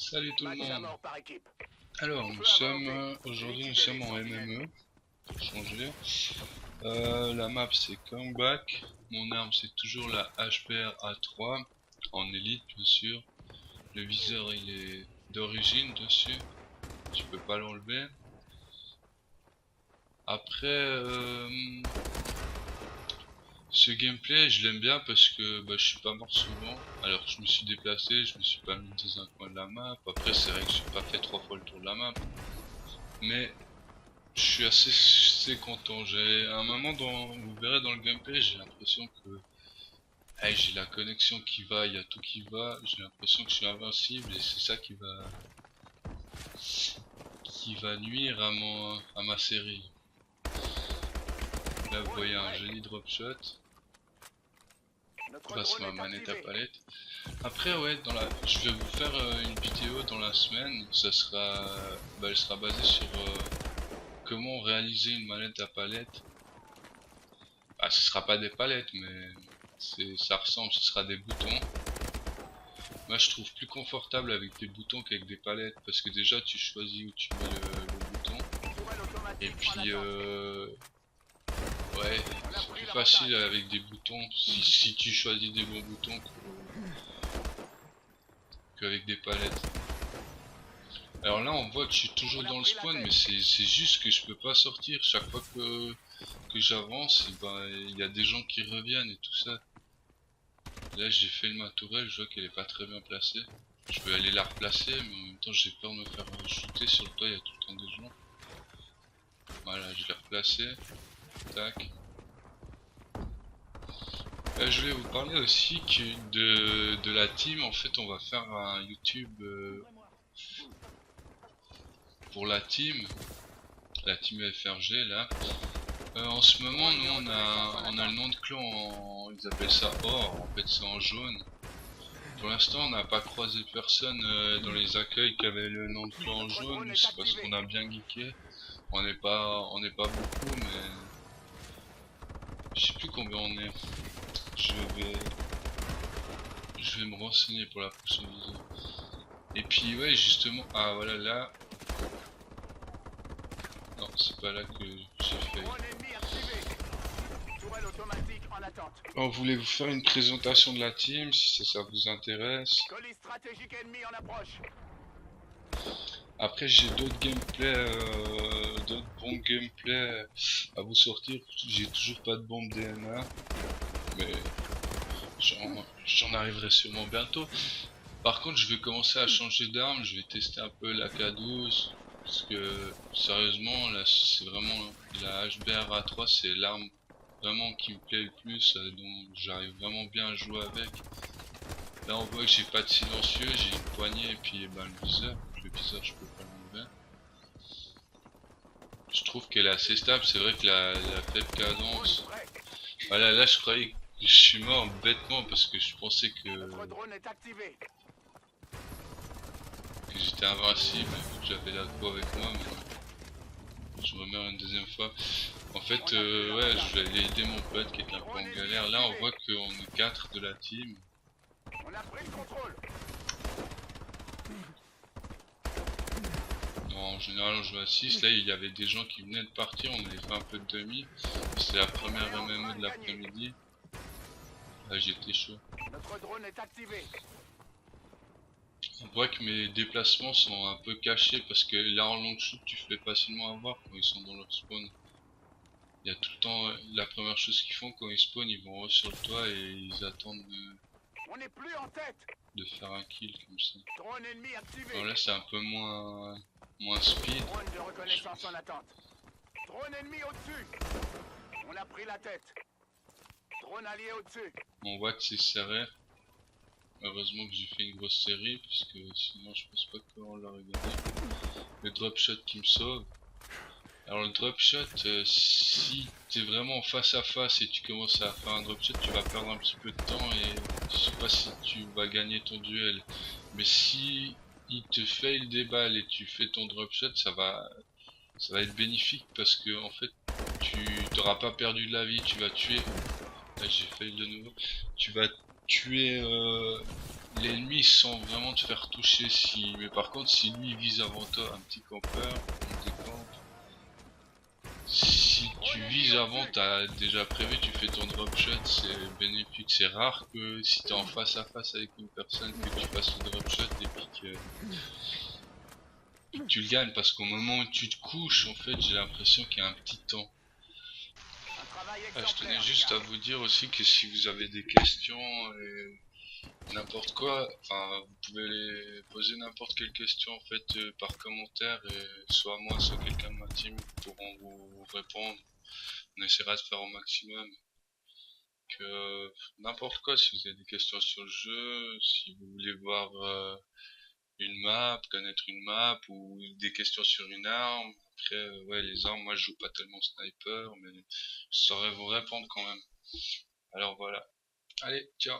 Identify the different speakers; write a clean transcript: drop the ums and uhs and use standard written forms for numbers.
Speaker 1: Salut tout le
Speaker 2: Match à
Speaker 1: monde.
Speaker 2: mort par équipe.
Speaker 1: Alors nous sommes aujourd'hui nous sommes en MME pour changer. La map c'est Comeback. Mon arme c'est toujours la HPR A3 en élite bien sûr. Le viseur il est d'origine dessus. Tu peux pas l'enlever. Après ce gameplay je l'aime bien parce que je suis pas mort souvent. Alors je me suis déplacé, je me suis pas mis dans un coin de la map. Après c'est vrai que j'ai pas fait 3 fois le tour de la map. Mais je suis assez content. J'ai un moment vous verrez dans le gameplay, j'ai l'impression que j'ai la connexion qui va, il y a tout qui va. J'ai l'impression que je suis invincible et c'est ça qui va nuire à ma série. Là vous voyez un joli drop shot. Là c'est ma manette à palette. Après ouais, je vais vous faire une vidéo dans la semaine. Ça sera, elle sera basée sur comment réaliser une manette à palette. Ah, ce sera pas des palettes, mais ça ressemble, ce sera des boutons. Moi, je trouve plus confortable avec des boutons qu'avec des palettes, parce que déjà, tu choisis où tu mets le bouton. Et puis, ouais, c'est plus facile avec des boutons, si tu choisis des bons boutons qu'avec des palettes. Alors là, on voit que je suis toujours dans le spawn, mais c'est juste que je peux pas sortir. Chaque fois que j'avance, il y a des gens qui reviennent et tout ça. Là j'ai fait ma tourelle, je vois qu'elle est pas très bien placée. Je vais aller la replacer, mais en même temps j'ai peur de me faire shooter. Sur le toit il y a tout le temps des gens. Voilà, je l'ai replacé. Tac. Je voulais vous parler aussi de la team. En fait on va faire un YouTube pour la team FRG là. En ce moment nous on a le nom de clan ils appellent ça or, en fait c'est en jaune. Pour l'instant, on n'a pas croisé personne dans les accueils qui avait le nom de clan en jaune. C'est parce qu'on a bien geeké. On n'est pas beaucoup, mais je sais plus combien on est. Je vais me renseigner pour la prochaine vidéo. Et puis ouais, justement, ah voilà là. Non, c'est pas là que j'ai fait. On voulait vous faire une présentation de la team, si ça vous intéresse. Après j'ai d'autres bons gameplays à vous sortir. J'ai toujours pas de bombe DNA, mais j'en arriverai sûrement bientôt. Par contre je vais commencer à changer d'arme, je vais tester un peu la K12. Parce que sérieusement là c'est vraiment la HBR A3, c'est l'arme vraiment qui me plaît le plus, dont j'arrive vraiment bien à jouer avec. Là on voit que j'ai pas de silencieux, j'ai une poignée et puis le viseur je peux pas l'enlever. Je trouve qu'elle est assez stable, c'est vrai que la faible cadence. Voilà, là je croyais que je suis mort bêtement parce que je pensais que j'étais invincible, que j'avais la peau avec moi, mais je me meurs une deuxième fois. En fait, ouais, je vais aller aider mon pote qui est un peu en galère. Là on voit qu'on est 4 de la team. On a pris le contrôle. En général on joue à 6, là il y avait des gens qui venaient de partir, on avait fait un peu de demi. C'était la première MMO de l'après-midi. Là j'étais chaud. Notre drone est activé. On voit que mes déplacements sont un peu cachés parce que là en long shoot tu fais facilement avoir quand ils sont dans leur spawn. Il y a tout le temps la première chose qu'ils font quand ils spawnent, ils vont sur le toit et ils attendent de faire un kill comme ça. Drone ennemi activé. Alors là c'est un peu moins speed. Drone de reconnaissance en attente. Drone ennemi au-dessus. On a pris la tête. Drone allié au-dessus. On voit que c'est serré. Heureusement que j'ai fait une grosse série, puisque sinon je pense pas qu'on l'aurait gagné. Le drop shot qui me sauve. Alors le drop shot, si t'es vraiment face à face et tu commences à faire un drop shot, tu vas perdre un petit peu de temps et je sais pas si tu vas gagner ton duel. Mais si il te fail des balles et tu fais ton drop shot, ça va être bénéfique parce que en fait tu t'auras pas perdu de la vie, tu vas tuer. Là j'ai fail de nouveau. Tu vas tuer l'ennemi sans vraiment te faire toucher. Si, mais par contre, si lui vise avant toi, un petit campeur, on décampe. Si tu vises avant, t'as déjà prévu, tu fais ton drop shot, c'est bénéfique. C'est rare que si t'es en face à face avec une personne, que tu fasses le drop shot et puis que tu le gagnes, parce qu'au moment où tu te couches, en fait, j'ai l'impression qu'il y a un petit temps. Je tenais juste à vous dire aussi que si vous avez des questions, n'importe quoi, enfin, vous pouvez les poser n'importe quelle question en fait par commentaire, et soit moi, soit quelqu'un de ma team pourront vous répondre. On essaiera de faire au maximum. Que n'importe quoi, si vous avez des questions sur le jeu, si vous voulez voir une map, connaître une map, ou des questions sur une arme. Après, ouais, les armes, moi je joue pas tellement sniper, mais je saurais vous répondre quand même. Alors voilà. Allez, ciao.